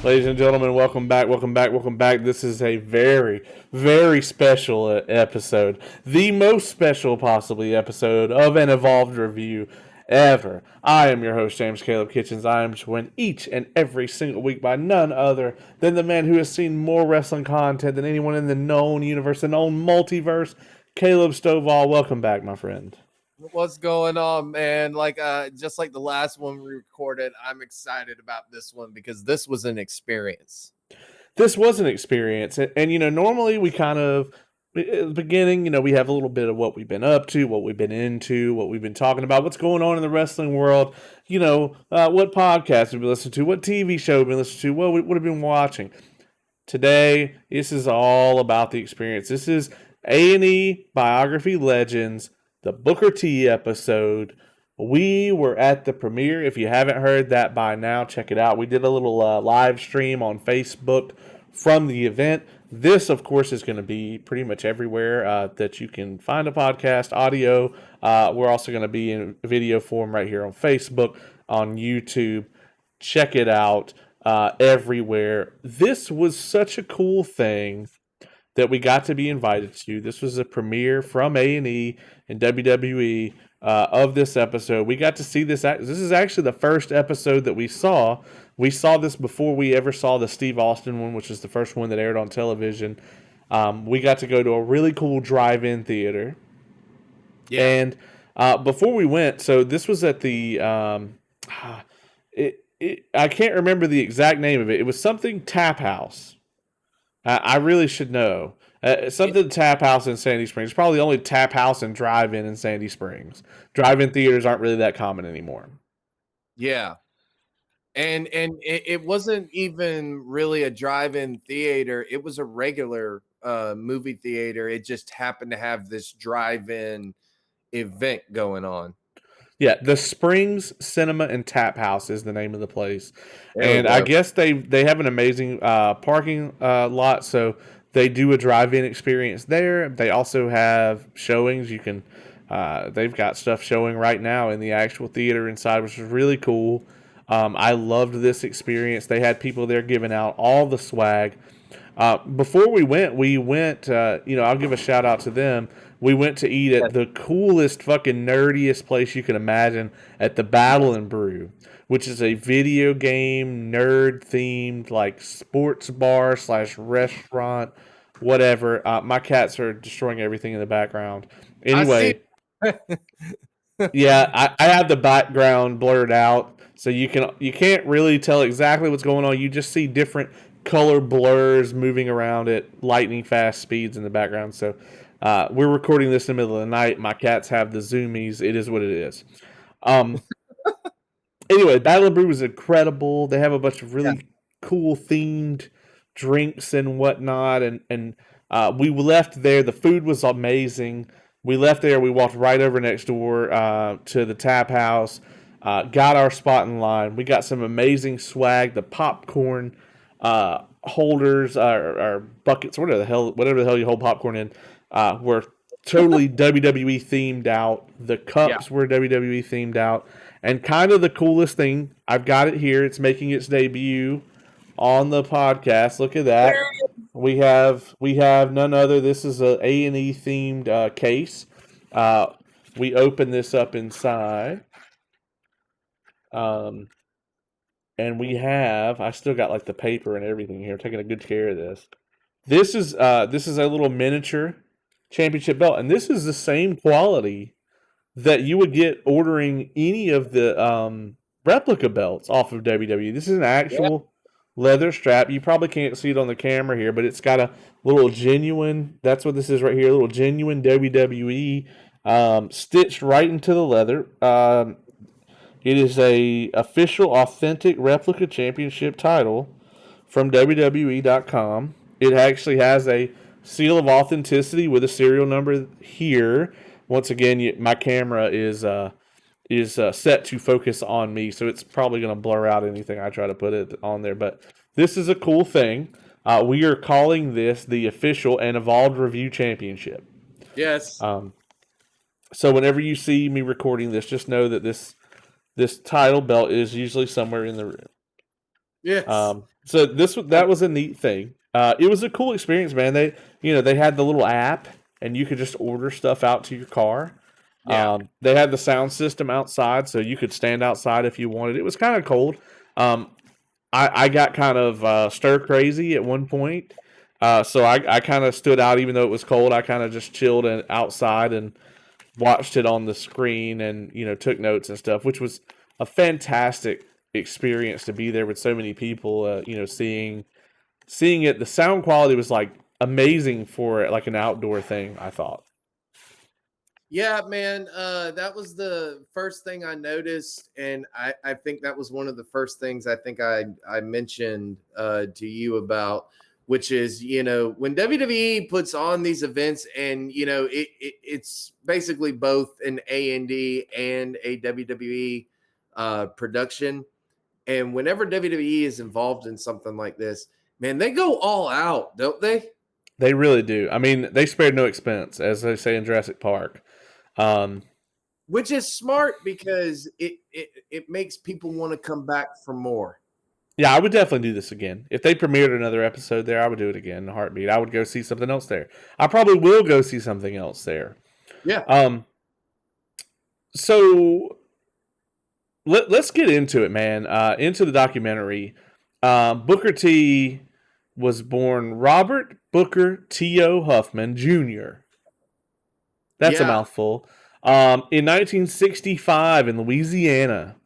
Ladies and gentlemen, welcome back, welcome back, welcome back. This is a very, very special episode. The most special, possibly, episode of an Evolved Review ever. I am your host, James Caleb Kitchens. I am joined each and every single week by none other than the man who has seen more wrestling content than anyone in the known universe, the known multiverse, Caleb Stovall. Welcome back, my friend. What's going on, man? Just like the last one we recorded, I'm excited about this one because this was an experience. This was an experience. And normally we kind of, at the beginning, we have a little bit of what we've been up to, what we've been into, what we've been talking about, what's going on in the wrestling world, what podcasts we've been listening to, what TV show we've been listening to, what have been watching. Today, this is all about the experience. This is A&E Biography Legends, the Booker T episode. We were at the premiere. If you haven't heard that by now, check it out. We did a little live stream on Facebook from the event. This, of course, is going to be pretty much everywhere that you can find a podcast, audio. We're also going to be in video form right here on Facebook, on YouTube. Check it out everywhere. This was such a cool thing that we got to be invited to. This was a premiere from A&E and WWE of this episode. We got to see this. This is actually the first episode that we saw. We saw this before we ever saw the Steve Austin one, which is the first one that aired on television. We got to go to a really cool drive-in theater. Yeah. And before we went, so this was at the, I can't remember the exact name of it. It was something Tap House. I really should know. Something Tap House in Sandy Springs. Probably the only Tap House and drive-in in Sandy Springs. Drive-in theaters aren't really that common anymore. Yeah. And it wasn't even really a drive-in theater. It was a regular movie theater. It just happened to have this drive-in event going on. Yeah, the Springs Cinema and Tap House is the name of the place. And I guess they have an amazing parking lot, so they do a drive-in experience there. They also have showings. You can they've got stuff showing right now in the actual theater inside, which is really cool. I loved this experience. They had people there giving out all the swag. Before we went, I'll give a shout out to them. We went to eat at the coolest, fucking nerdiest place you can imagine at the Battle and Brew, which is a video game nerd themed like sports bar / restaurant, whatever. My cats are destroying everything in the background. Anyway, yeah, I have the background blurred out, so you can't really tell exactly what's going on. You just see different color blurs moving around at lightning fast speeds in the background. So we're recording this in the middle of the night. My cats have the zoomies. It is what it is. Anyway, Battle and Brew was incredible. They have a bunch of really cool themed drinks and whatnot. And we left there. The food was amazing. We left there. We walked right over next door to the Tap House. Got our spot in line. We got some amazing swag. The popcorn holders or buckets, whatever the hell you hold popcorn in, were totally WWE themed out. The cups were WWE themed out. And kind of the coolest thing, I've got it here. It's making its debut on the podcast. Look at that. We have none other. This is a A&E themed case. We open this up inside. And we have, I still got like the paper and everything here, taking a good care of this. This is a little miniature championship belt, and this is the same quality that you would get ordering any of the replica belts off of WWE. This is an actual leather strap. You probably can't see it on the camera here, but it's got a little genuine, that's what this is right here, a little genuine WWE stitched right into the leather. It is a official, authentic replica championship title from WWE.com. It actually has a seal of authenticity with a serial number here. Once again, my camera is set to focus on me, so it's probably going to blur out anything I try to put it on there. But this is a cool thing. We are calling this the official and Evolved Review Championship. Yes. So whenever you see me recording this, just know that this title belt is usually somewhere in the room. Yes. So that was a neat thing. It was a cool experience, man. They had the little app, and you could just order stuff out to your car. Yeah. They had the sound system outside, so you could stand outside if you wanted. It was kind of cold. Um, I got kind of stir crazy at one point, so I kind of stood out even though it was cold. I kind of just chilled outside and watched it on the screen, and took notes and stuff, which was a fantastic experience to be there with so many people. Seeing it, the sound quality was like amazing for like an outdoor thing, I thought. Yeah, man. That was the first thing I noticed, and I think that was one of the first things I think I mentioned to you about, which is when WWE puts on these events, and it's basically both an A&E and a WWE production, and whenever WWE is involved in something like this, man, they go all out, don't they? They really do. I mean, they spared no expense, as they say in Jurassic Park. Um, Which is smart because it makes people want to come back for more. yeah, I would definitely do this again. If they premiered another episode there, I would do it again in a heartbeat. I would go see something else there. I probably will go see something else there. Yeah. Um, so let's get into it, man. Into the documentary. Booker T was born Robert Booker T.O. Huffman Jr. That's a Yeah. mouthful. In 1965 in Louisiana.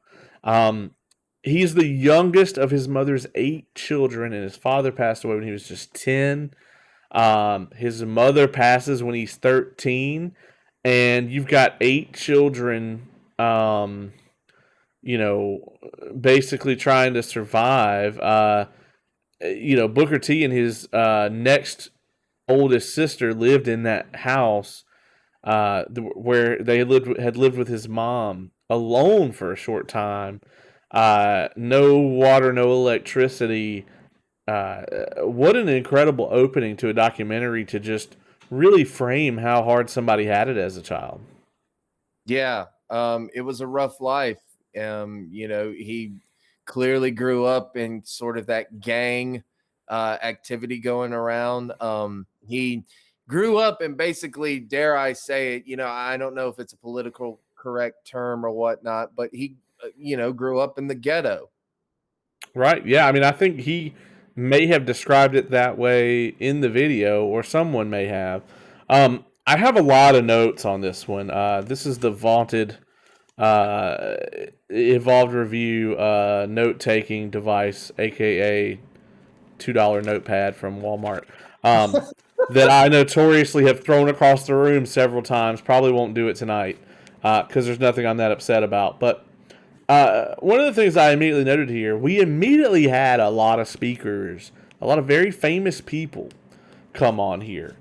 Um, he's the youngest of his mother's 8 children, and his father passed away when he was just 10. His mother passes when he's 13, and you've got 8 children, you know, basically trying to survive. Booker T and his next oldest sister lived in that house where they had lived with his mom alone for a short time. No water, no electricity. What an incredible opening to a documentary to just really frame how hard somebody had it as a child. Yeah. It was a rough life. He clearly grew up in sort of that gang activity going around. He grew up and basically, dare I say it, I don't know if it's a political correct term or whatnot, but he, grew up in the ghetto. Right? Yeah. I mean, I think he may have described it that way in the video, or someone may have. I have a lot of notes on this one. This is the vaunted uh, Evolved Review note taking device, aka $2 notepad from Walmart. That I notoriously have thrown across the room several times. Probably won't do it tonight because there's nothing I'm that upset about. But one of the things I immediately noted here, we immediately had a lot of speakers, a lot of very famous people come on here.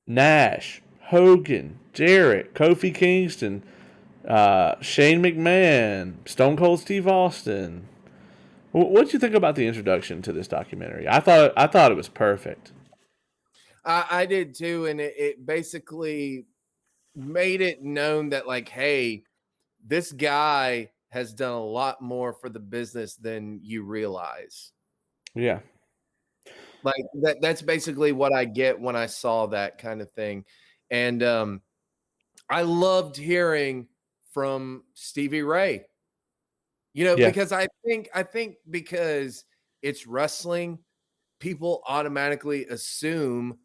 Nash, Hogan, Jarrett, Kofi Kingston, Shane McMahon, Stone Cold Steve Austin. What did you think about the introduction to this documentary? I thought it was perfect. I did too. And it basically made it known that, like, hey, this guy has done a lot more for the business than you realize. Yeah, Like that's basically what I get when I saw that kind of thing. And I loved hearing from Stevie Ray. yeah, Because I think because it's wrestling, people automatically assume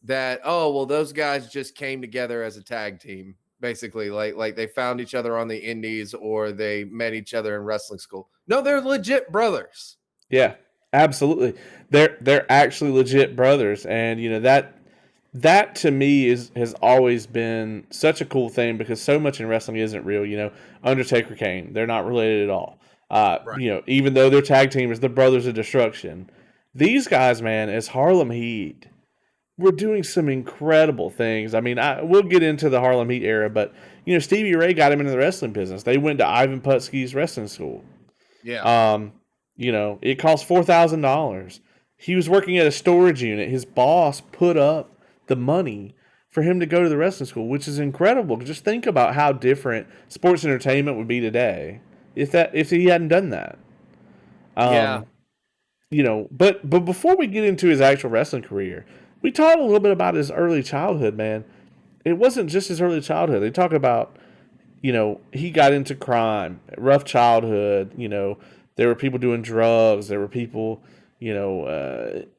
that, oh, well, those guys just came together as a tag team, basically, like they found each other on the indies or they met each other in wrestling school. No, they're legit brothers. yeah. Absolutely, they're actually legit brothers, and that to me has always been such a cool thing because so much in wrestling isn't real. Undertaker, Kane, they're not related at all. Right. Even though their tag team is the Brothers of Destruction, these guys, man, as Harlem Heat, were doing some incredible things. I mean, we'll get into the Harlem Heat era, but Stevie Ray got him into the wrestling business. They went to Ivan Putski's wrestling school. Yeah. Um, it cost $4,000. He was working at a storage unit. His boss put up the money for him to go to the wrestling school, which is incredible. Just think about how different sports entertainment would be today if he hadn't done that. Yeah. Um, but before we get into his actual wrestling career, we talked a little bit about his early childhood, man. It wasn't just his early childhood. They talk about, he got into crime, rough childhood. There were people doing drugs. There were people,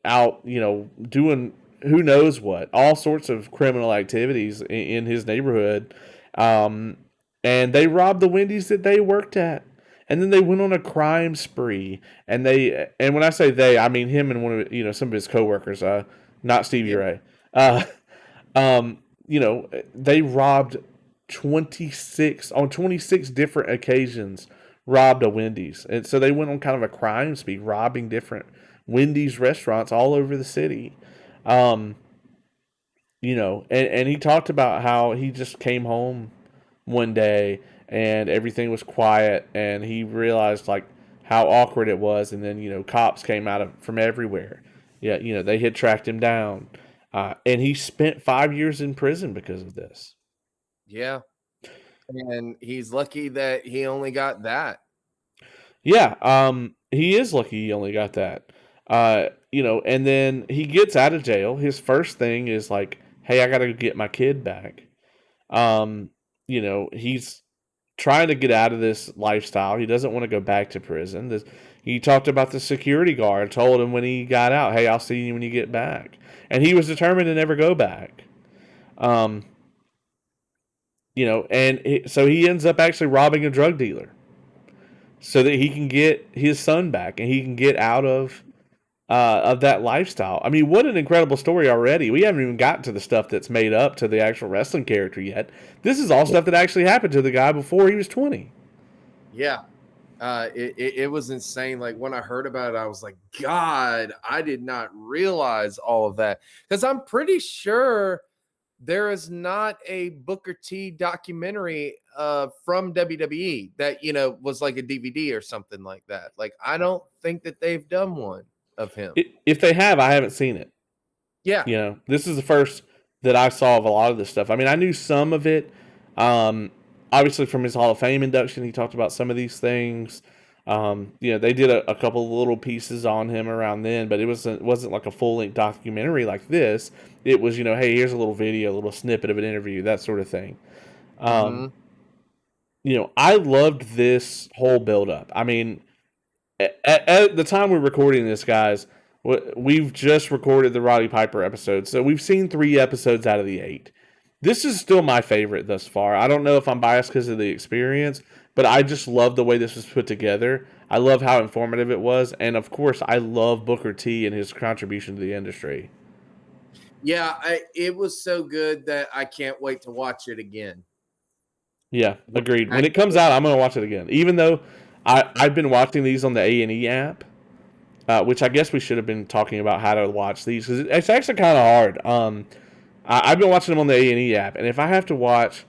out, doing who knows what, all sorts of criminal activities in his neighborhood. Um, and they robbed the Wendy's that they worked at. And then they went on a crime spree. And when I say they, I mean him and one of, some of his coworkers, not Stevie Yeah. Ray. Um, they robbed 26 different occasions, robbed a Wendy's. And so they went on kind of a crime spree, robbing different Wendy's restaurants all over the city. Um, and he talked about how he just came home one day and everything was quiet and he realized like how awkward it was, and then cops came from everywhere. Yeah, they had tracked him down. And he spent 5 years in prison because of this. Yeah. And he's lucky that he only got that. Yeah, he is lucky he only got that. And then he gets out of jail. His first thing is like, hey, I gotta get my kid back. He's trying to get out of this lifestyle. He doesn't want to go back to prison. He talked about the security guard, told him when he got out, hey, I'll see you when you get back. And he was determined to never go back. So he ends up actually robbing a drug dealer so that he can get his son back and he can get out of that lifestyle. I mean, what an incredible story already. We haven't even gotten to the stuff that's made up to the actual wrestling character yet. This is all stuff that actually happened to the guy before he was 20. Yeah. It was insane. Like when I heard about it, I was like, God, I did not realize all of that. Because I'm pretty sure there is not a Booker T documentary from WWE that, was like a DVD or something like that. Like, I don't think that they've done one of him. If they have, I haven't seen it. Yeah. This is the first that I saw of a lot of this stuff. I mean, I knew some of it. Obviously, from his Hall of Fame induction, he talked about some of these things. They did a couple of little pieces on him around then, but it wasn't like a full length documentary like this. It was, hey, here's a little video, a little snippet of an interview, that sort of thing. Mm-hmm. I loved this whole build up. I mean, at the time we're recording this, guys, we've just recorded the Roddy Piper episode, so we've seen 3 episodes out of the 8. This is still my favorite thus far. I don't know if I'm biased because of the experience, but I just love the way this was put together. I love how informative it was, and of course, I love Booker T and his contribution to the industry. Yeah, it was so good that I can't wait to watch it again. Yeah, agreed. When it comes out, I'm going to watch it again. Even though I've been watching these on the A&E app, which I guess we should have been talking about how to watch these, because it's actually kind of hard. I've been watching them on the A&E app, and if I have to watch,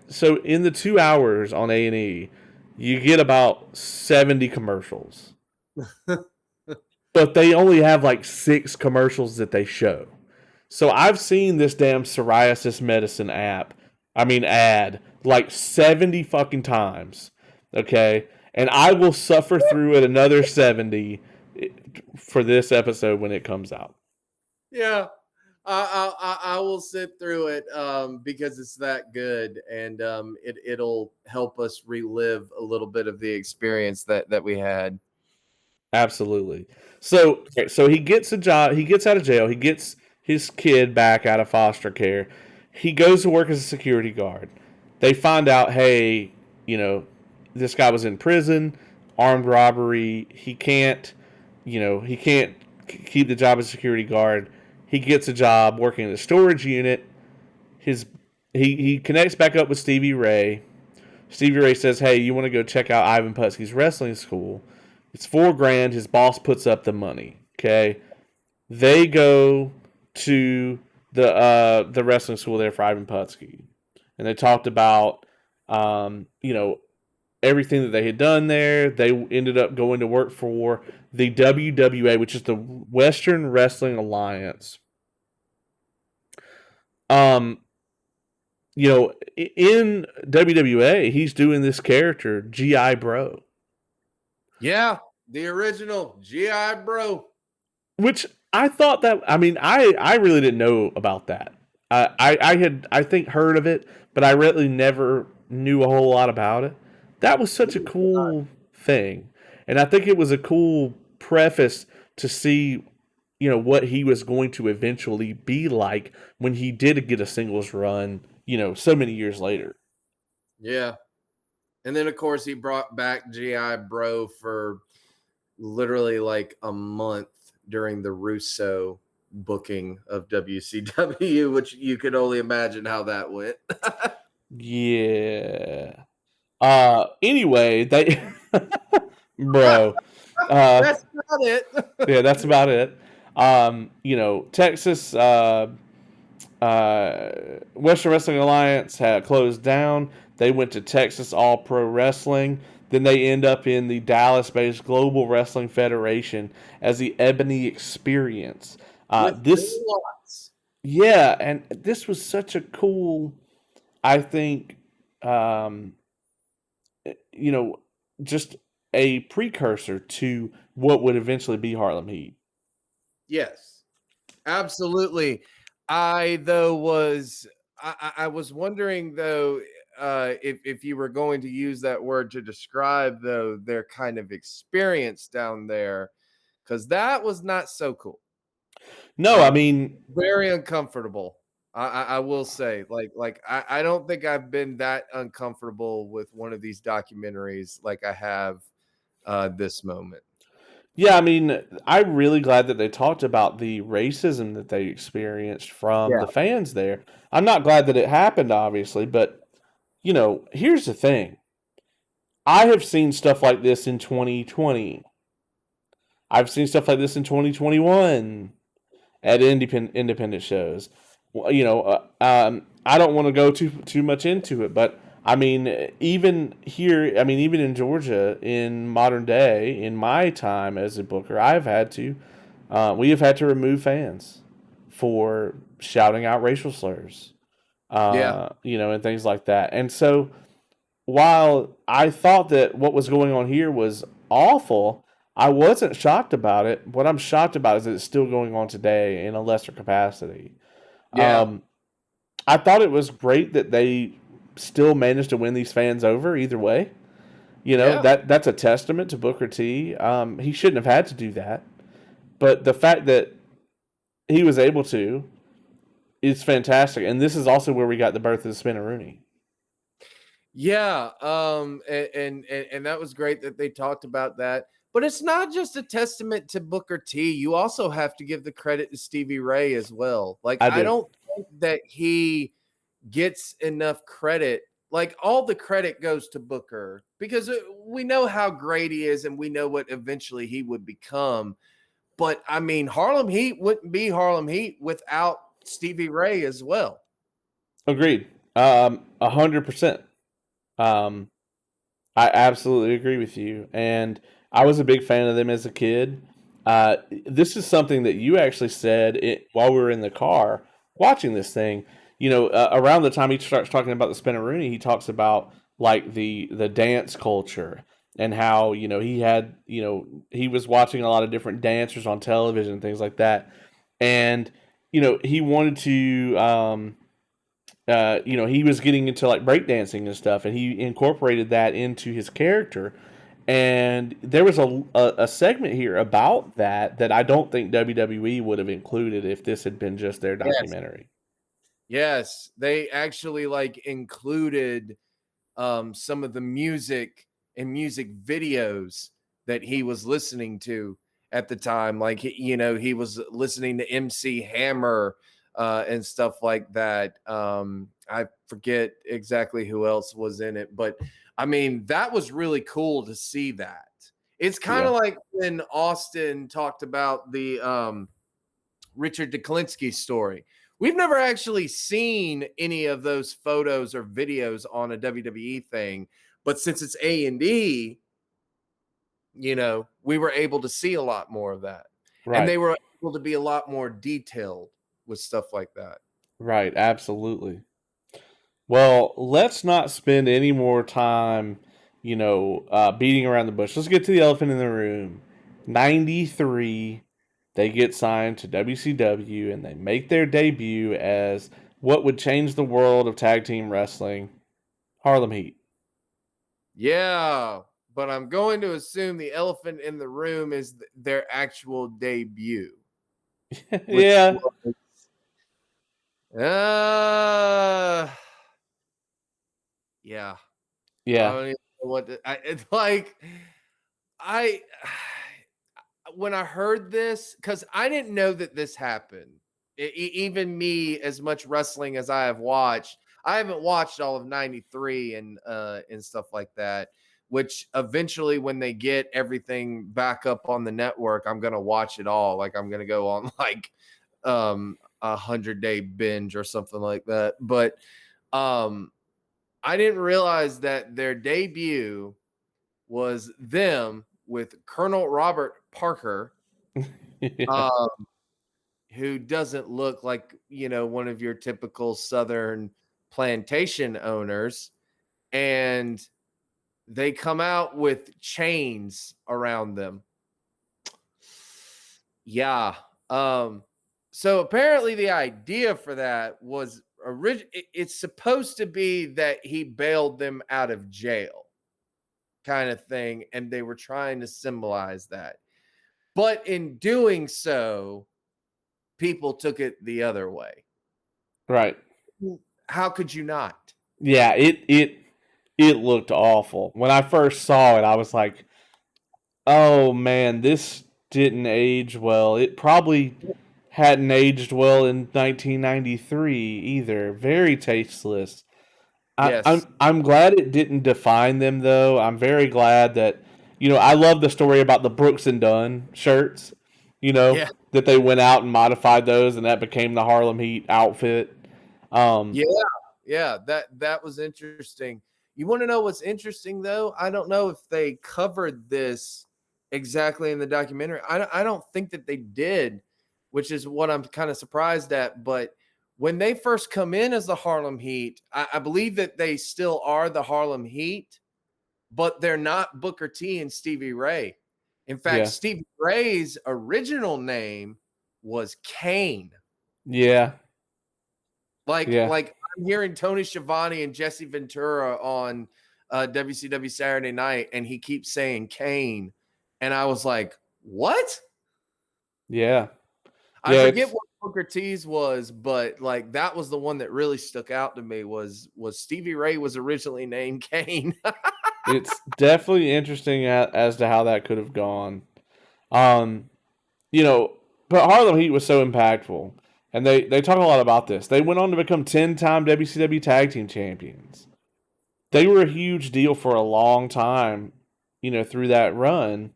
so in the 2 hours on A&E, you get about 70 commercials, but they only have like 6 commercials that they show. So I've seen this damn psoriasis medicine ad like 70 fucking times. Okay. And I will suffer through it another 70 for this episode when it comes out. Yeah. I will sit through it because it's that good, and it'll help us relive a little bit of the experience that we had. Absolutely. So he gets a job. He gets out of jail. He gets his kid back out of foster care. He goes to work as a security guard. They find out, hey, this guy was in prison, armed robbery. He can't keep the job as security guard. He gets a job working in the storage unit. He connects back up with Stevie Ray. Stevie Ray says, hey, you want to go check out Ivan Putski's wrestling school? It's $4,000. His boss puts up the money. Okay. They go to the wrestling school there for Ivan Putski. And they talked about everything that they had done there. They ended up going to work for the WWA, which is the Western Wrestling Alliance. In WWA, he's doing this character, G.I. Bro. Yeah. The original GI Bro. Which I thought that I mean I really didn't know about that. I had I think heard of it, but I really never knew a whole lot about it. That was such a cool thing, and I think it was a cool preface to see what he was going to eventually be like when he did get a singles run. So many years later. Yeah. And then, of course, he brought back GI Bro for literally like a month during the Russo booking of WCW, which you could only imagine how that went. Yeah. Anyway, they bro. That's about it. Yeah, that's about it. Texas Western Wrestling Alliance had closed down. They went to Texas All Pro Wrestling. Then they end up in the Dallas-based Global Wrestling Federation as the Ebony Experience. With This, Bill Watts. yeah, and this was such a cool, I think, um, you know, just a precursor to what would eventually be Harlem Heat. Yes, absolutely. I though was I was wondering though if you were going to use that word to describe though their kind of experience down there, because that was not so cool. No, I Um, mean, very uncomfortable. I will say, I don't think I've been that uncomfortable with one of these documentaries like I have this moment. yeah, I mean, I'm really glad that they talked about the racism that they experienced from Yeah, the fans there. I'm not glad that it happened, obviously, but here's the thing. I have seen stuff like this in 2020. I've seen stuff like this in 2021 at independent shows. Well, I don't want to go too much into it, but I mean, even here, I mean, even in Georgia, in modern day, in my time as a booker, we have had to remove fans for shouting out racial slurs, yeah, and things like that. And so, while I thought that what was going on here was awful, I wasn't shocked about it. What I'm shocked about is that it's still going on today in a lesser capacity. yeah, Um, I thought it was great that they still managed to win these fans over either way. yeah. That's a testament to Booker T. He shouldn't have had to do that, but the fact that he was able to is fantastic. And this is also where we got the birth of the Spinaroonie. Yeah, and that was great that they talked about that. But it's not just a testament to Booker T. You also have to give the credit to Stevie Ray as well. Like I I do don't think that he gets enough credit. Like all the credit goes to Booker because we know how great he is and we know what eventually he would become. But I mean, Harlem Heat wouldn't be Harlem Heat without Stevie Ray as well. agreed. 100%. Um, I absolutely agree with you. And I was a big fan of them as a kid. This is something that you actually said while we were in the car watching this thing. Around the time he starts talking about the Spinaroonie, he talks about like the dance culture and how he was watching a lot of different dancers on television and things like that, and he wanted to he was getting into like breakdancing and stuff, and he incorporated that into his character. And there was a segment here about that I don't think WWE would have included if this had been just their Yes. documentary. Yes, they actually like included some of the music and music videos that he was listening to at the time. Like he was listening to MC Hammer and stuff like that. I forget exactly who else was in it, but I mean that was really cool to see that. It's kind Yeah, of like when Austin talked about the Richard DeKlinsky story. We've never actually seen any of those photos or videos on a WWE thing, but since it's A&E, we were able to see a lot more of that. And right, they were able to be a lot more detailed with stuff like that. right, absolutely. Well, let's not spend any more time beating around the bush. Let's get to the elephant in the room. 93, they get signed to WCW and they make their debut as what would change the world of tag team wrestling, Harlem Heat. Yeah, but I'm going to assume the elephant in the room is their actual debut, which Yeah. was uh yeah. I Yeah. don't even know what it's like. I when I heard this, because I didn't know that this happened. Even me, as much wrestling as I have watched, I haven't watched all of '93 and stuff like that. Which eventually, when they get everything back up on the network, I'm gonna watch it all. Like I'm gonna go on like 100-day binge or something like that. But um, I didn't realize that their debut was them with Colonel Robert Parker, Yeah. uh, who doesn't look like, one of your typical Southern plantation owners. And they come out with chains around them. Yeah. Um, so apparently the idea for that was it's supposed to be that he bailed them out of jail kind of thing. And they were trying to symbolize that. But in doing so, people took it the other way. Right. How could you not? Yeah, it looked awful. When I first saw it, I was like, "Oh man, this didn't age well." It probably hadn't aged well in 1993 either. Very tasteless. Yes. I'm glad it didn't define them though. I'm very glad that I love the story about the Brooks and Dunn shirts. Yeah. That they went out and modified those, and that became the Harlem Heat outfit. Um, Yeah. Yeah. That was interesting. You want to know what's interesting though? I don't know if they covered this exactly in the documentary. I don't think that they did, which is what I'm kind of surprised at. But when they first come in as the Harlem Heat, I believe that they still are the Harlem Heat, but they're not Booker T and Stevie Ray. In fact, yeah, Stevie Ray's original name was Kane. yeah, Like yeah, like I'm hearing Tony Schiavone and Jesse Ventura on WCW Saturday Night, and he keeps saying Kane, and I was like, "What?" yeah, I yeah. forget It's what Booker T's was, but like that was the one that really stuck out to me was Stevie Ray was originally named Kane. it's definitely interesting as to how that could have gone. Um, you know, but Harlem Heat was so impactful, and they talk a lot about this. They went on to become 10-time WCW Tag Team Champions. They were a huge deal for a long time, through that run.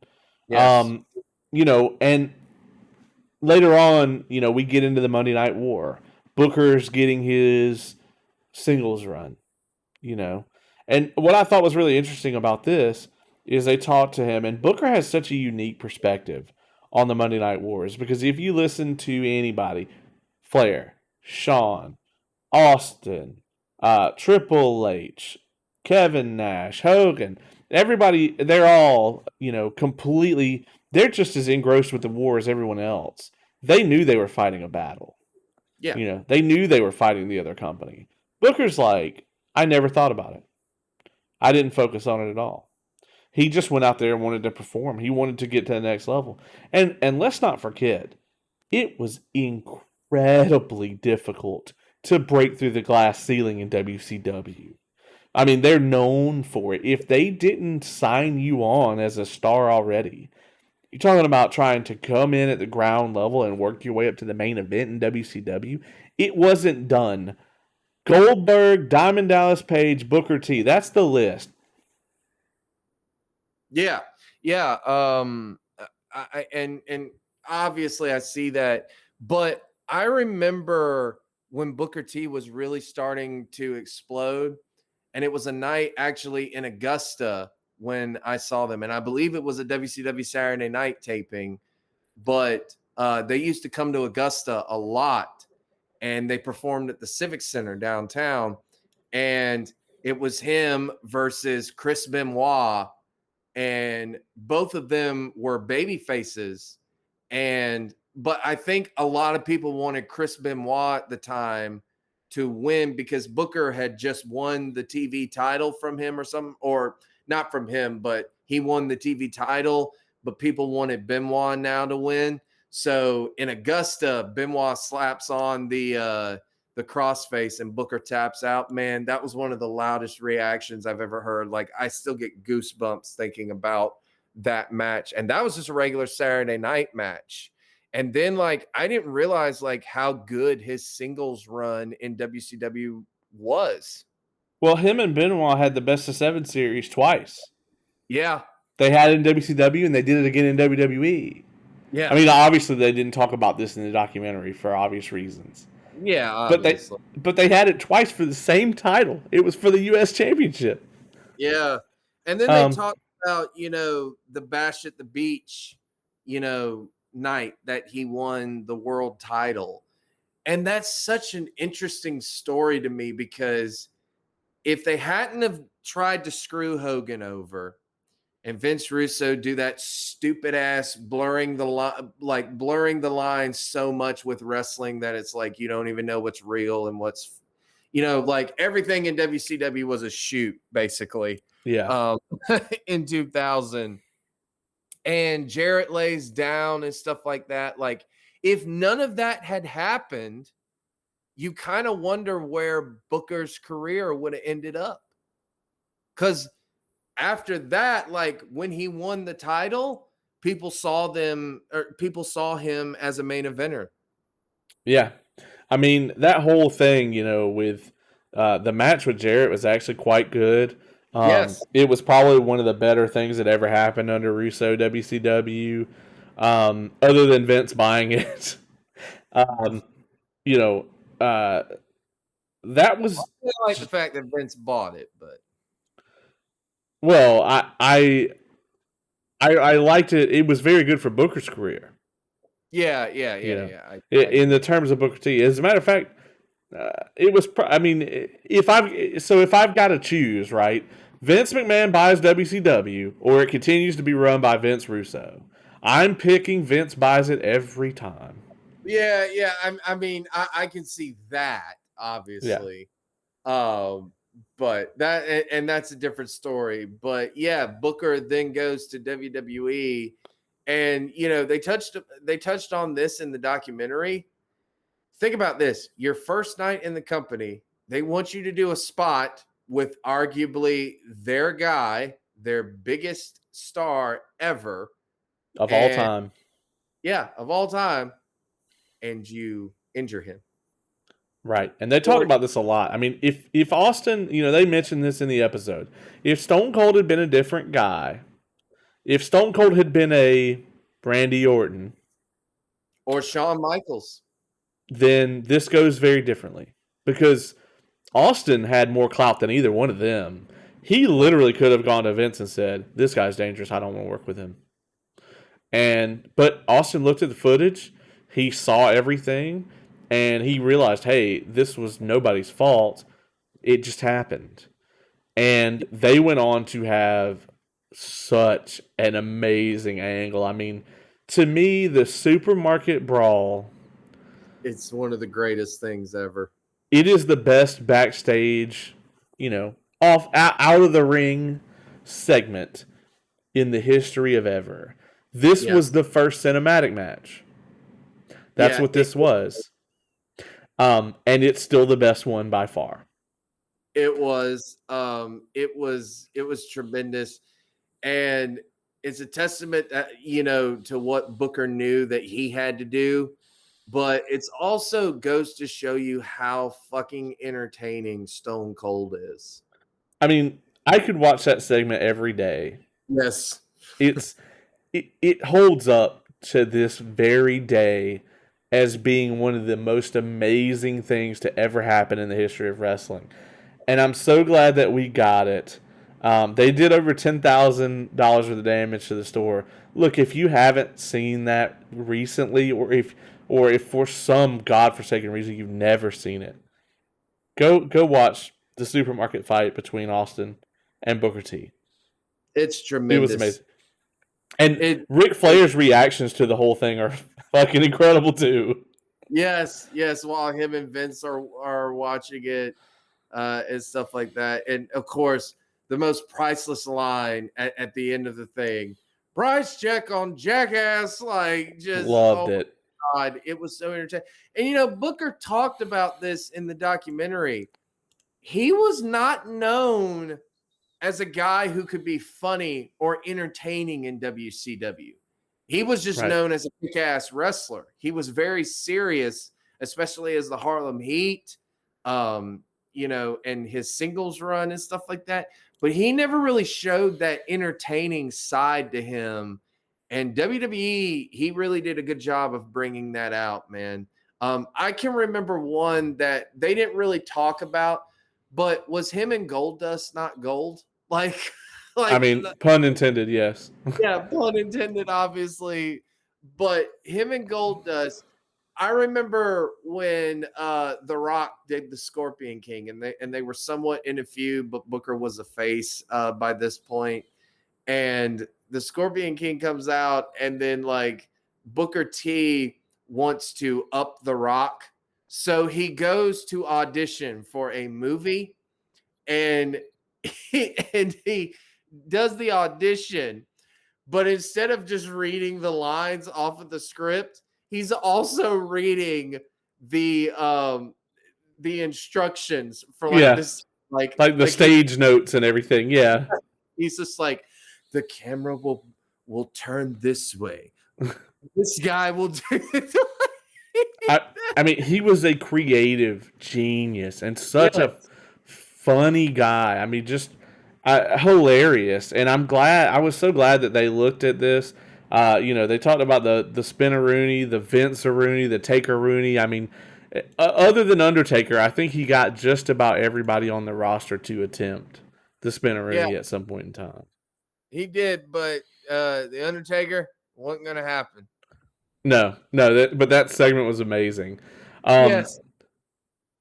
Yes. Um, and later on, we get into the Monday Night War. Booker's getting his singles run, you know. And what I thought was really interesting about this is they talked to him, and Booker has such a unique perspective on the Monday Night Wars because if you listen to anybody, Flair, Shawn, Austin, Triple H, Kevin Nash, Hogan, everybody, they're all, completely, they're just as engrossed with the war as everyone else. They knew they were fighting a battle. Yeah. They knew they were fighting the other company. Booker's like, I never thought about it. I didn't focus on it at all. He just went out there and wanted to perform. He wanted to get to the next level. And let's not forget, it was incredibly difficult to break through the glass ceiling in WCW. I mean, they're known for it. If they didn't sign you on as a star already, you're talking about trying to come in at the ground level and work your way up to the main event in WCW. It wasn't done. Goldberg, Diamond Dallas Page, Booker T. That's the list. Yeah. Yeah. And obviously I see that, but I remember when Booker T was really starting to explode, and it was a night actually in Augusta when I saw them, and I believe it was a WCW Saturday Night taping, but they used to come to Augusta a lot, and they performed at the Civic Center downtown, and It was him versus Chris Benoit, and both of them were baby faces. But I think a lot of people wanted Chris Benoit at the time to win because Booker had just won the TV title from him or something, or not from him, but he won the TV title. But people wanted Benoit now to win. So in Augusta, Benoit slaps on the crossface and Booker taps out. Man, that was one of the loudest reactions I've ever heard. Like, I still get goosebumps thinking about that match. And that was just a regular Saturday night match. And then, like, I didn't realize like how good his singles run in WCW was. Well, him and Benoit had the best of 7 series twice. Yeah. They had it in WCW and they did it again in WWE. Yeah. I mean, obviously they didn't talk about this in the documentary for obvious reasons. Yeah, obviously. But they had it twice for the same title. It was for the U.S. Championship. Yeah. And then they talked about, the Bash at the Beach, night that he won the world title. And that's such an interesting story to me because if they hadn't have tried to screw Hogan over and Vince Russo do that stupid ass blurring the lines so much with wrestling that it's like you don't even know what's real and what's like everything in WCW was a shoot basically. Yeah. In 2000, and Jarrett lays down and stuff like that. Like, if none of that had happened, you kind of wonder where Booker's career would have ended up. Because after that, like when he won the title, people saw him as a main eventer. Yeah. I mean, that whole thing, with the match with Jarrett was actually quite good. Yes. It was probably one of the better things that ever happened under Russo WCW, other than Vince buying it. You know, that was I like the fact that Vince bought it, but well, I liked it. It was very good for Booker's career. yeah. In the terms of Booker T. As a matter of fact, it was. I mean, if I've got to choose, right, Vince McMahon buys WCW, or it continues to be run by Vince Russo. I'm picking Vince buys it every time. Yeah. I mean, I can see that obviously. Yeah. But that's a different story. But yeah, Booker then goes to WWE, and they touched on this in the documentary. Think about this: your first night in the company, they want you to do a spot with arguably their guy, their biggest star ever of all time. Yeah, of all time, and you injure him. Right. And they talk about this a lot. I mean, if Austin, they mentioned this in the episode. If Stone Cold had been a different guy, if Stone Cold had been a Randy Orton or Shawn Michaels, then this goes very differently. Because Austin had more clout than either one of them. He literally could have gone to Vince and said, "This guy's dangerous. I don't want to work with him." But Austin looked at the footage. He saw everything. And he realized, hey, this was nobody's fault. It just happened. And they went on to have such an amazing angle. I mean, to me, the supermarket brawl. It's one of the greatest things ever. It is the best backstage, out of the ring segment in the history of ever. This was the first cinematic match. That's what this was. And it's still the best one by far. It was tremendous. And it's a testament to what Booker knew that he had to do. But it's also goes to show you how fucking entertaining Stone Cold is. I mean, I could watch that segment every day. Yes. It holds up to this very day as being one of the most amazing things to ever happen in the history of wrestling. And I'm so glad that we got it. They did over $10,000 worth of damage to the store. Look, if you haven't seen that recently, or if for some godforsaken reason you've never seen it, go watch the supermarket fight between Austin and Booker T. It's It was tremendous. amazing. And It, Ric it Flair's reactions to the whole thing are fucking incredible too. yes, yes. While him and Vince are watching it, and stuff like that, and of course, the most priceless line at the end of the thing, price check on Jackass. Like, just Loved oh it. my God, it was so entertaining. And you know, Booker talked about this in the documentary. He was not known as a guy who could be funny or entertaining in WCW. He was just Right. known as a kick-ass wrestler. He was very serious, especially as the Harlem Heat, um, you know, and his singles run and stuff like that. But he never really showed that entertaining side to him. And WWE, he really did a good job of bringing that out, man. I can remember one that they didn't really talk about, but was him and Goldust not gold? Like, I like, mean, pun intended, yes. yeah, pun intended, obviously. But him and Goldust, I remember when The Rock did the Scorpion King, and they were somewhat in a feud, but Booker was a face by this point. And the Scorpion King comes out, and then like Booker T wants to up The Rock. So he goes to audition for a movie, and he does the audition, but instead of just reading the lines off of the script, he's also reading the instructions for like Yeah. this, like Like the like he, stage notes and everything. Yeah. he's just like, the camera will turn this way, this guy will do it. I I mean, he was a creative genius and such a Yes. funny guy. I mean, just hilarious. And I was so glad that they looked at this. They talked about the Spinner-Rooney, the Vince-Rooney, the Taker-Rooney. I mean, other than Undertaker, I think he got just about everybody on the roster to attempt the Yeah, Spinner-Rooney at some point in time. he did, but the Undertaker wasn't gonna happen. No, no, but that segment was amazing. Um, Yes.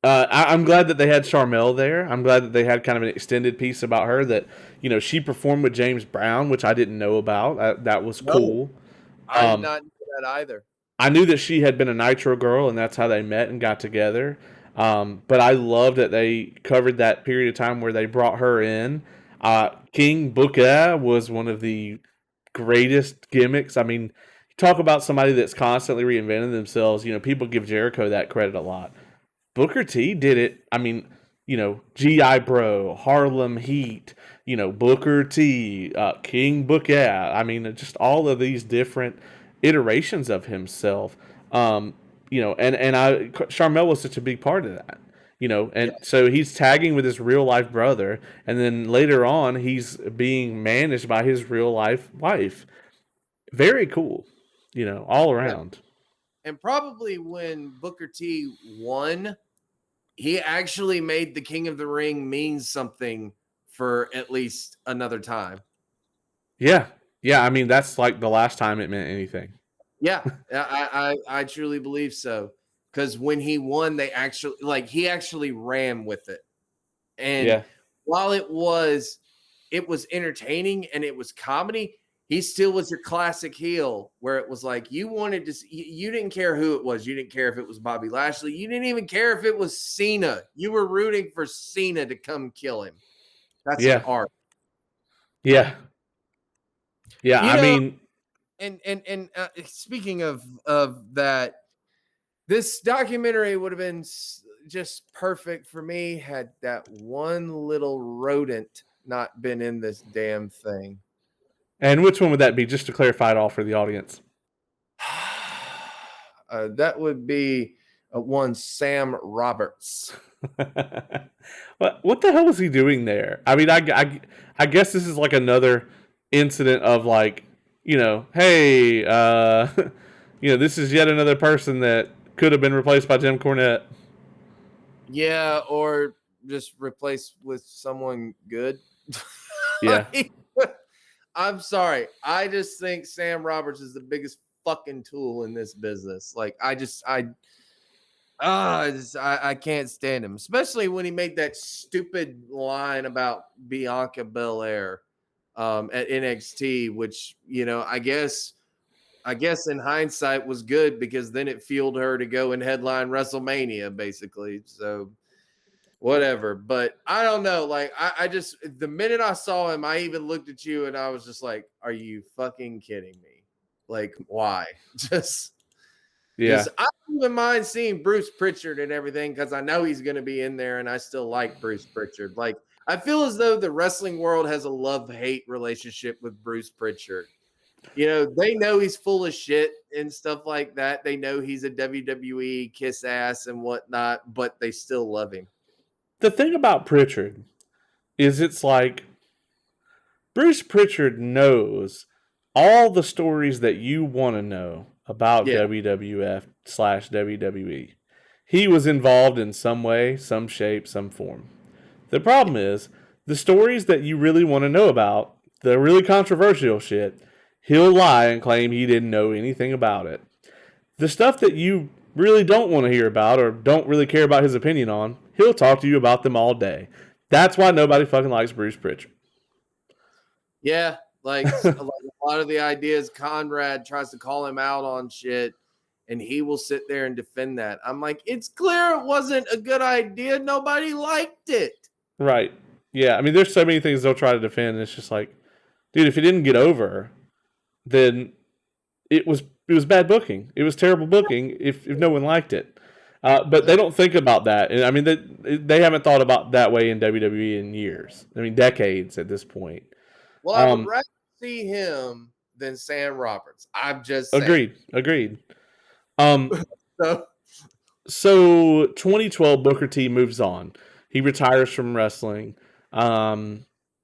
I'm glad that they had Charmel there. I'm glad that they had kind of an extended piece about her that, she performed with James Brown, which I didn't know about. That was No, cool. I did Um, not know that either. I knew that she had been a Nitro girl, and that's how they met and got together. But I love that they covered that period of time where they brought her in. King Booker was one of the greatest gimmicks. I mean, talk about somebody that's constantly reinventing themselves. People give Jericho that credit a lot. Booker T did it. I mean, GI Bro, Harlem Heat, Booker T, King Booker. I mean, just all of these different iterations of himself. And Charmel was such a big part of that. And so he's tagging with his real life brother, and then later on he's being managed by his real life wife. Very cool, all Yeah. around. And probably when Booker T won, he actually made the King of the Ring mean something for at least another time. Yeah, yeah. I mean, that's like the last time it meant anything. Yeah, I truly believe so. Because when he won, he actually ran with it. And Yeah, while it was entertaining and it was comedy, he still was your classic heel where it was like you wanted to you didn't care who it was. You didn't care if it was Bobby Lashley. You didn't even care if it was Cena. You were rooting for Cena to come kill him. That's an yeah, art. yeah, yeah. You I know, mean, and speaking of that, this documentary would have been just perfect for me had that one little rodent not been in this damn thing. and which one would that be? Just to clarify it all for the audience. That would be one Sam Roberts. What the hell was he doing there? I mean, I guess this is like another incident of like, hey, this is yet another person that could have been replaced by Jim Cornette. Yeah, or just replace with someone good. Yeah. I'm sorry. I just think Sam Roberts is the biggest fucking tool in this business. Like, I can't stand him, especially when he made that stupid line about Bianca Belair at NXT, which I guess in hindsight was good because then it fueled her to go and headline WrestleMania, basically. So whatever. But I don't know. Like I just the minute I saw him, I even looked at you and I was just like, "Are you fucking kidding me? Like why?" Just Yeah. Just I don't even mind seeing Bruce Pritchard and everything because I know he's going to be in there, and I still like Bruce Pritchard. Like I feel as though the wrestling world has a love-hate relationship with Bruce Pritchard. They know he's full of shit and stuff like that. They know he's a WWE kiss ass and whatnot, but they still love him. The thing about Pritchard is it's like Bruce Pritchard knows all the stories that you want to know about Yeah. WWF/WWE. He was involved in some way, some shape, some form. The problem is the stories that you really want to know about, the really controversial shit, he'll lie and claim he didn't know anything about it. The stuff that you really don't want to hear about or don't really care about his opinion on, he'll talk to you about them all day. That's why nobody fucking likes Bruce Pritchard. Yeah. Like a lot of the ideas, Conrad tries to call him out on shit, and he will sit there and defend that. I'm like, it's clear it wasn't a good idea. Nobody liked it. Right. Yeah. I mean, there's so many things they'll try to defend. And it's just like, dude, if it didn't get over, then it was bad booking. It was terrible booking if no one liked it. But they don't think about that. And I mean, they haven't thought about that way in WWE in years. I mean, decades at this point. Well, I would rather see him than Sam Roberts. I'm just saying. Agreed. So, So 2012, Booker T moves on. He retires from wrestling.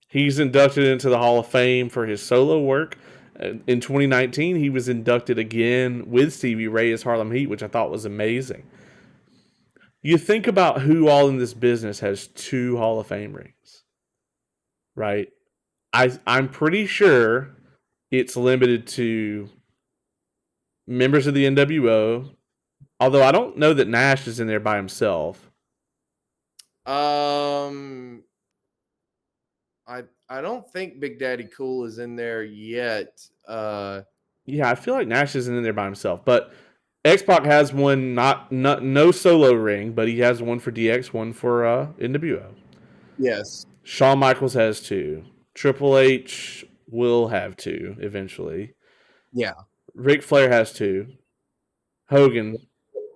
He's inducted into the Hall of Fame for his solo work. In 2019, he was inducted again with Stevie Ray as Harlem Heat, which I thought was amazing. You think about who all in this business has 2 Hall of Fame rings, right? I'm pretty sure it's limited to members of the NWO, although I don't know that Nash is in there by himself. I don't think Big Daddy Cool is in there yet. Yeah, I feel like Nash isn't in there by himself, but X Pac has one, not no solo ring, but he has one for DX, one for NWO. Yes. Shawn Michaels has 2. Triple H will have 2 eventually. Yeah. Ric Flair has 2. Hogan,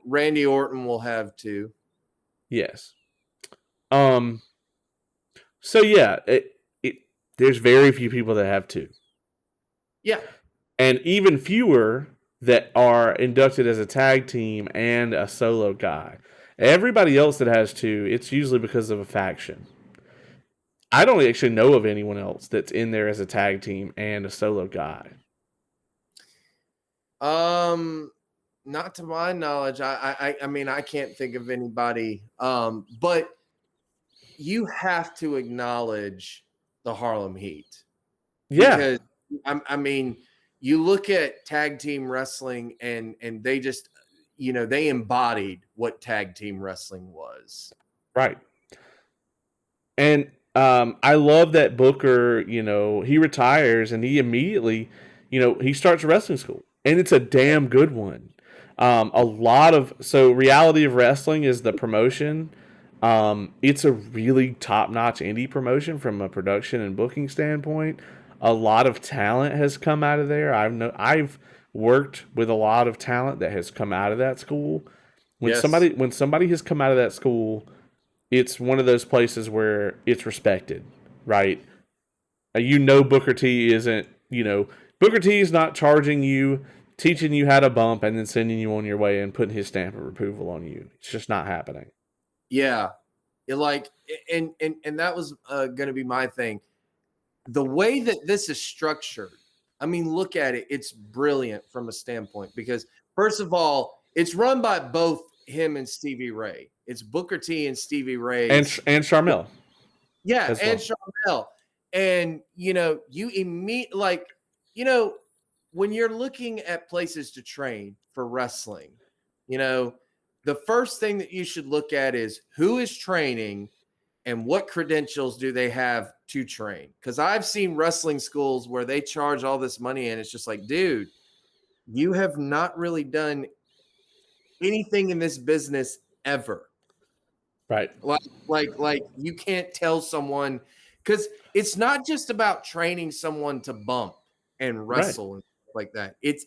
Randy Orton will have 2. yes. So yeah, there's very few people that have 2. Yeah. And even fewer that are inducted as a tag team and a solo guy. Everybody else that has 2, it's usually because of a faction. I don't actually know of anyone else that's in there as a tag team and a solo guy. Not to my knowledge. I mean, I can't think of anybody. But you have to acknowledge the Harlem Heat. Yeah. Because I mean, you look at tag team wrestling and they just, they embodied what tag team wrestling was. Right. And I love that Booker, he retires and he immediately, he starts wrestling school. And it's a damn good one. So Reality of Wrestling is the promotion. It's a really top-notch indie promotion from a production and booking standpoint. A lot of talent has come out of there. I've worked with a lot of talent that has come out of that school. When Yes. somebody has come out of that school, it's one of those places where it's respected, right? Booker T isn't, Booker T is not charging you, teaching you how to bump, and then sending you on your way and putting his stamp of approval on you. It's just not happening. Yeah. And that was going to be my thing. The way that this is structured, I mean, look at it. It's brilliant from a standpoint because, first of all, it's run by both him and Stevie Ray. It's Booker T and Stevie Ray. And Sharmell. Yeah, and Sharmell. And, you immediately, when you're looking at places to train for wrestling, the first thing that you should look at is who is training and what credentials do they have to train. Because I've seen wrestling schools where they charge all this money and it's just like, dude, you have not really done anything in this business ever. Right. Like you can't tell someone, because it's not just about training someone to bump and Right. wrestle and stuff like that. It's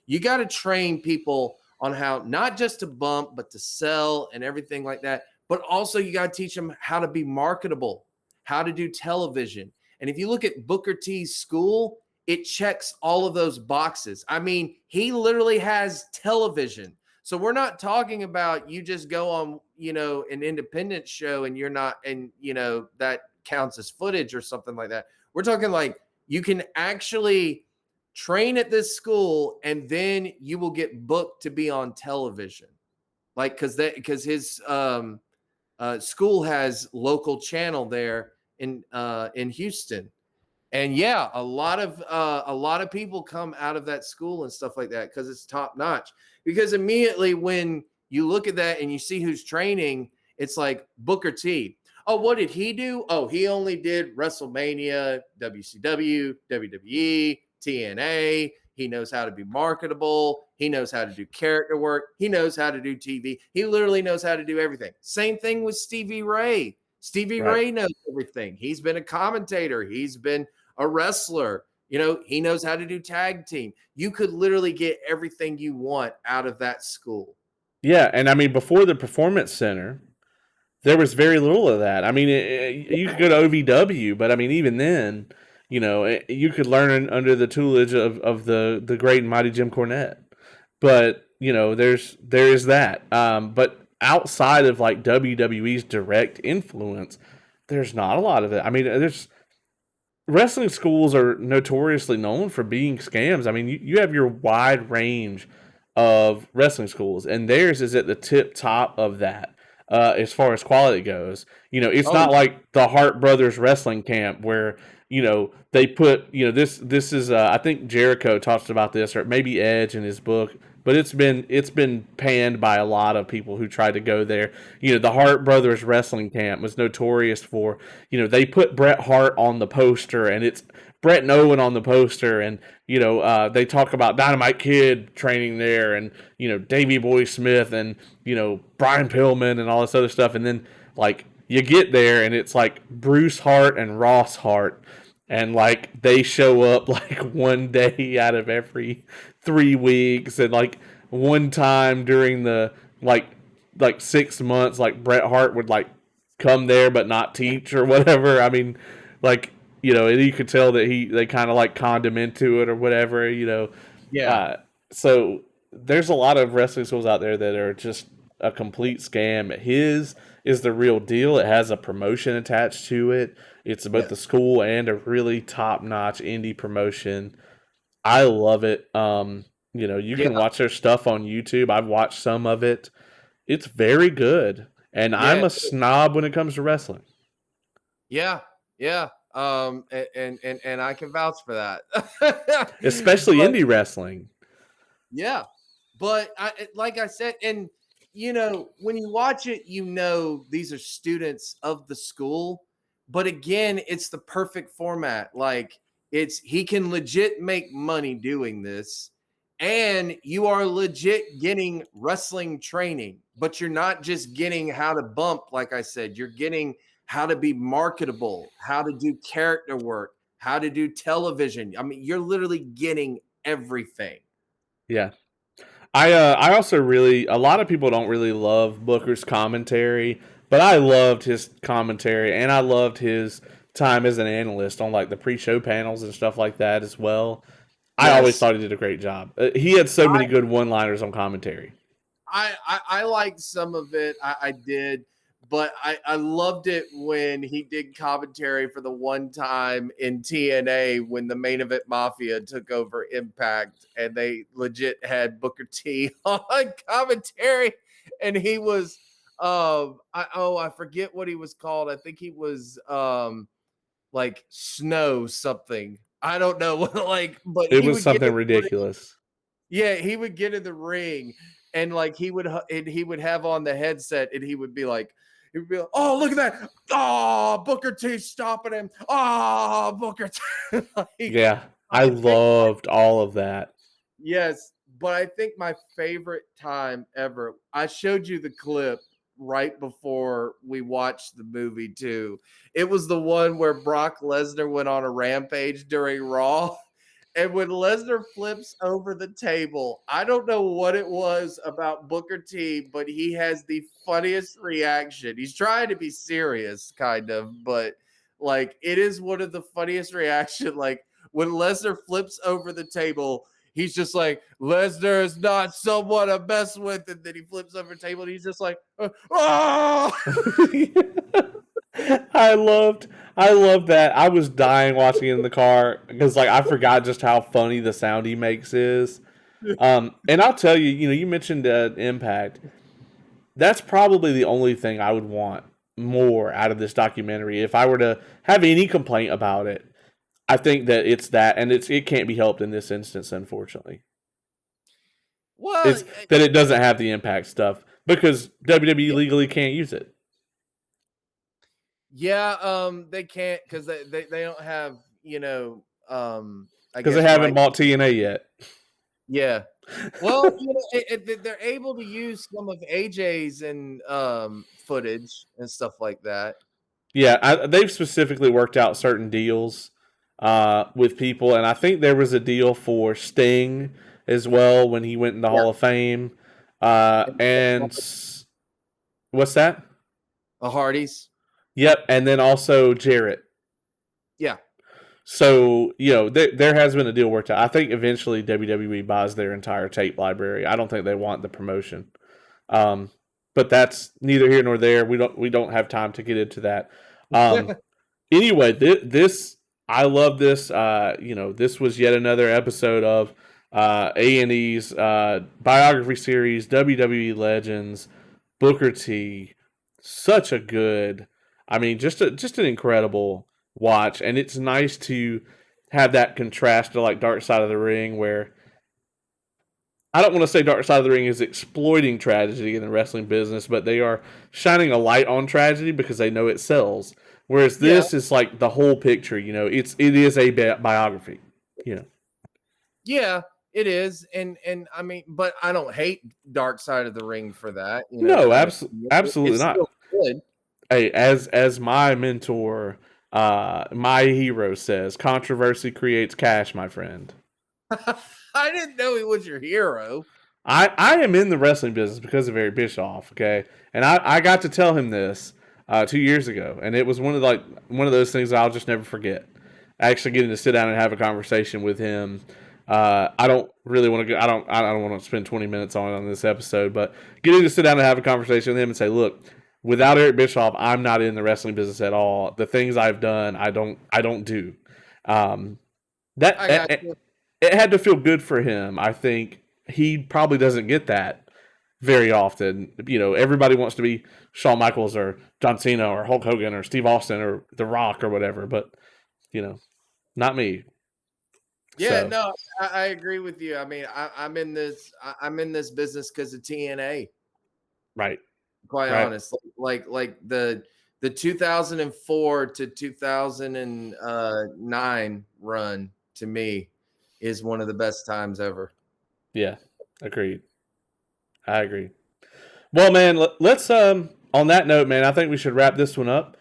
you got to train people on how not just to bump but to sell and everything like that. But also you got to teach them how to be marketable, how to do television. And if you look at Booker T's school, it checks all of those boxes. I mean, he literally has television. So we're not talking about you just go on, an independent show and you're not, and that counts as footage or something like that. We're talking like you can actually train at this school and then you will get booked to be on television. Like, because his school has local channel there in Houston. And yeah, a lot of people come out of that school and stuff like that because it's top notch. Because immediately when you look at that and you see who's training, it's like Booker T. Oh, what did he do? Oh, he only did WrestleMania, WCW, WWE, TNA. He knows how to be marketable. He knows how to do character work. He knows how to do TV. He literally knows how to do everything. Same thing with Stevie Ray. Stevie Right. Ray knows everything. He's been a commentator. He's been a wrestler. He knows how to do tag team. You could literally get everything you want out of that school. Yeah, and I mean, before the Performance Center, there was very little of that. I mean, you could go to OVW, but I mean, even then, you could learn under the tutelage of the great and mighty Jim Cornette. But there is that. But outside of like WWE's direct influence, there's not a lot of it. I mean, there's wrestling schools are notoriously known for being scams. I mean, you have your wide range of wrestling schools, and theirs is at the tip top of that as far as quality goes. It's Oh, not like the Hart Brothers wrestling camp where they put this is I think Jericho talks about this, or maybe Edge in his book. But it's been panned by a lot of people who tried to go there. The Hart Brothers wrestling camp was notorious for, they put Bret Hart on the poster, and it's Bret and Owen on the poster, and they talk about Dynamite Kid training there, and Davey Boy Smith, and Brian Pillman, and all this other stuff, and then like you get there, and it's like Bruce Hart and Ross Hart, and like they show up like one day out of every 3 weeks, and like one time during the like 6 months, like Bret Hart would like come there but not teach or whatever. I mean, like and you could tell that they kind of like conned him into it or whatever. yeah, Uh, so there's a lot of wrestling schools out there that are just a complete scam. His is the real deal. It has a promotion attached to it. It's both the yes, school and a really top notch indie promotion. I love it. You yeah, can watch their stuff on YouTube. I've watched some of it. It's very good. And I'm yeah, a snob when it comes to wrestling, yeah, yeah. And I can vouch for that. especially But indie wrestling. yeah, but like I said, and when you watch it, these are students of the school. But again, it's the perfect format. Like he can legit make money doing this, and you are legit getting wrestling training. But you're not just getting how to bump, like I said. You're getting how to be marketable, how to do character work, how to do television. I mean, you're literally getting everything. Yeah. I also really, a lot of people don't really love Booker's commentary, but I loved his commentary, and I loved his time as an analyst on like the pre-show panels and stuff like that as well. I always Yes. thought he did a great job. He had so many good one-liners on commentary. I liked some of it. I did, but I loved it when he did commentary for the one time in TNA when the Main Event Mafia took over Impact and they legit had Booker T on commentary, and he was I forget what he was called. I think he was like Snow something. I don't know what, like, but It he was would get something ridiculous. yeah, he would get in the ring and like he would have on the headset, and he would be like, "Oh, look at that! Oh, Booker T stopping him! Oh, Booker T!" Like, Yeah, I I think loved all of that. yes, but I think my favorite time ever. I showed you the clip right before we watched the movie too. It was the one where Brock Lesnar went on a rampage during Raw. And when Lesnar flips over the table, I don't know what it was about Booker T, but he has the funniest reaction. He's trying to be serious, kind of, but like it is one of the funniest reaction. Like when Lesnar flips over the table, he's just like, Lesnar is not someone to mess with. And then he flips over the table and he's just like, oh! I loved that. I was dying watching it in the car because like I forgot just how funny the sound he makes is. And I'll tell you, you mentioned Impact. That's probably the only thing I would want more out of this documentary. If I were to have any complaint about it, I think that it's that, and it can't be helped in this instance, unfortunately. Well, It's that it doesn't have the Impact stuff because WWE legally can't use it yeah, they can't because they don't have, I because they guess, haven't right. bought TNA yet. Yeah. Well, they're able to use some of AJ's and footage and stuff like that. Yeah, they've specifically worked out certain deals with people, and I think there was a deal for Sting as well when he went in the Yeah. Hall of Fame. And what's that? The Hardys. Yep, and then also Jarrett. Yeah. So there has been a deal worked out. I think eventually WWE buys their entire tape library. I don't think they want the promotion, um, but that's neither here nor there. We don't have time to get into that. Um, anyway, this I love this. This was yet another episode of A&E's biography series, WWE Legends, Booker T. Such a good, I mean, just an incredible watch, and it's nice to have that contrast to like Dark Side of the Ring, where I don't want to say Dark Side of the Ring is exploiting tragedy in the wrestling business, but they are shining a light on tragedy because they know it sells. Whereas Yeah. this is like the whole picture. It is a biography. You know. Yeah, it is. And I mean, but I don't hate Dark Side of the Ring for that, No, kind of. absolutely It's not. still good. Hey, as my mentor, my hero says, controversy creates cash, my friend. I didn't know he was your hero. I am in the wrestling business because of Eric Bischoff, okay? And I got to tell him this 2 years ago, and it was one of those things I'll just never forget. Actually getting to sit down and have a conversation with him. I don't really want to go. I don't want to spend 20 minutes on this episode, but getting to sit down and have a conversation with him and say, look, without Eric Bischoff, I'm not in the wrestling business at all. The things I've done, I don't do. Um, that I got you. it had to feel good for him. I think he probably doesn't get that very often. Everybody wants to be Shawn Michaels or John Cena or Hulk Hogan or Steve Austin or The Rock or whatever, but not me. Yeah, So no, I agree with you. I mean, I'm in this. I'm in this business because of TNA. right, Quite right, honest, like the 2004 to 2009 run to me is one of the best times ever. yeah, agreed. I agree. Well, man, let's on that note, man, I think we should wrap this one up.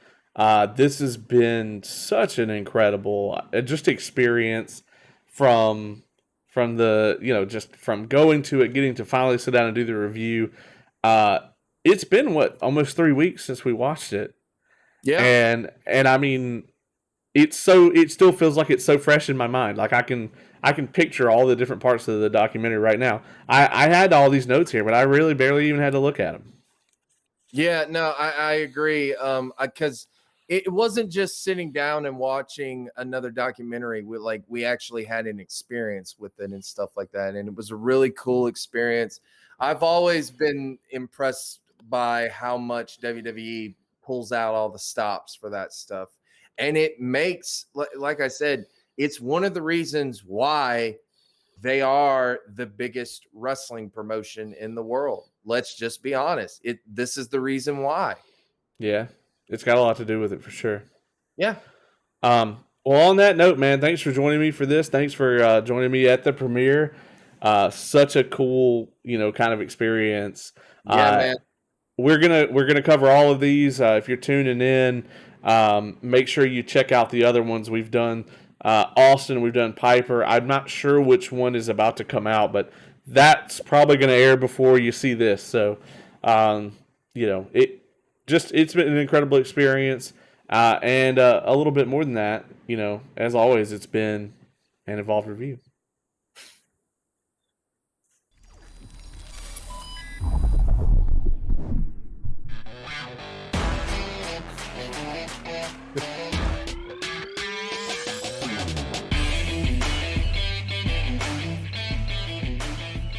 This has been such an incredible just experience from the just from going to it, getting to finally sit down and do the review. Uh, it's been what almost 3 weeks since we watched it, Yeah, and I mean, it still feels like it's so fresh in my mind. Like I can picture all the different parts of the documentary right now. I had all these notes here, but I really barely even had to look at them. yeah, no, I agree. Because it wasn't just sitting down and watching another documentary. We actually had an experience with it and stuff like that, and it was a really cool experience. I've always been impressed by how much WWE pulls out all the stops for that stuff, and it makes, like I said, it's one of the reasons why they are the biggest wrestling promotion in the world. Let's just be honest. This is the reason why. Yeah, it's got a lot to do with it for sure. Yeah. Well, on that note, man, thanks for joining me for this. Thanks for joining me at the premiere. Such a cool, kind of experience. Yeah, Uh, man. we're gonna cover all of these. If you're tuning in, make sure you check out the other ones we've done. Austin, we've done Piper. I'm not sure which one is about to come out, but that's probably going to air before you see this. So, um, it's been an incredible experience, and a little bit more than that. As always, it's been an involved review.